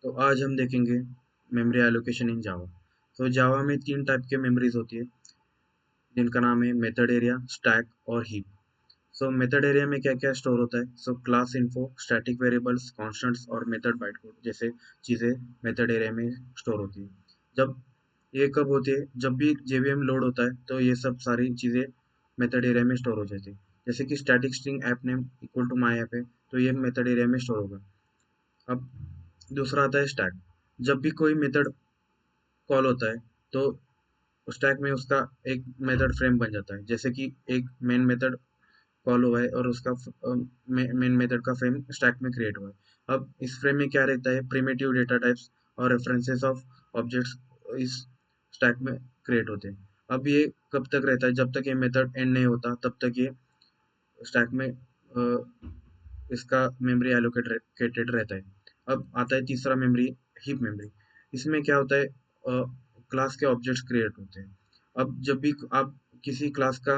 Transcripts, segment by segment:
तो आज हम देखेंगे मेमोरी एलोकेशन इन जावा। तो जावा में 3 टाइप के मेमोरीज होती है, जिनका नाम है मेथड एरिया, स्टैक और हीप। सो मेथड एरिया में क्या-क्या स्टोर होता है? So class info, static variables, constants और मेथड बाइट कोड जैसे चीज़ें मेथड एरिया में स्टोर होती है। जब ये कब होती है? जब भी जेवीएम लोड होता है, तो ये सब सारी चीज़ें मेथड एरिया में स्टोर हो जाती है। जैसे कि static string app name equal to my app है, तो ये मेथड एरिया में स्टोर होगा। अब दूसरा आता है स्टैक। जब भी कोई मेथड कॉल होता है, तो स्टैक में उसका एक मेथड फ्रेम बन जाता है। जैसे कि एक मेन मेथड कॉल हुआ है और उसका मेन मेथड का फ्रेम स्टैक में क्रिएट हुआ है। अब इस फ्रेम में क्या रहता है? प्रिमिटिव डेटा टाइप्स और रेफरेंसेस ऑफ ऑब्जेक्ट्स इस स्टैक में क्रिएट होते हैं। अब ये कब तक रहता है? जब तक ये मेथड एंड नहीं होता, तब तक ये स्टैक में इसका मेमोरी एलोकेटेड रहता है। अब आता है तीसरा मेमोरी, हीप मेमोरी। इसमें क्या होता है? क्लास के ऑब्जेक्ट्स क्रिएट होते हैं। अब जब भी आप किसी क्लास का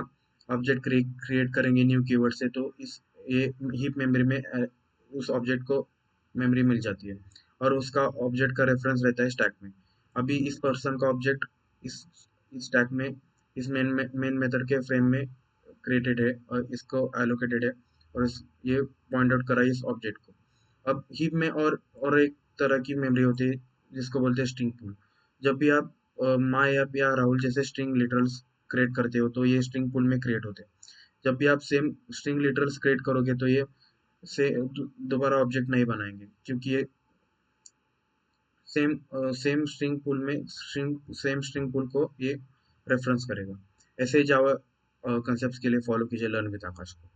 ऑब्जेक्ट क्रिएट करेंगे न्यू कीवर्ड से, तो इस ये हीप मेमोरी में उस ऑब्जेक्ट को मेमोरी मिल जाती है और उसका ऑब्जेक्ट का रेफरेंस रहता है स्टैक में। अभी इस पर्सन का ऑब्जेक्ट इस इस स्टैक में इस मेन मेथड के फ्रेम में क्रिएटेड है और इसको एलोकेटेड है और ये पॉइंट आउट करा इस ऑब्जेक्ट को। अब हीप में और एक तरह की मेमोरी होती है, जिसको बोलते हैं स्ट्रिंग पूल। जब भी आप माय ऐप या राहुल जैसे स्ट्रिंग लिटरल्स क्रिएट करते हो, तो ये स्ट्रिंग पूल में क्रिएट होते हैं। जब भी आप सेम स्ट्रिंग लिटरल्स क्रिएट करोगे, तो ये से दोबारा ऑब्जेक्ट नहीं बनाएंगे, क्योंकि ये सेम स्ट्रिंग पूल में सेम स्ट्रिंग पूल को ये रेफरेंस करेगा। ऐसे ही जावा कंसेप्ट के लिए फॉलो कीजिए लर्न विद आकाश को।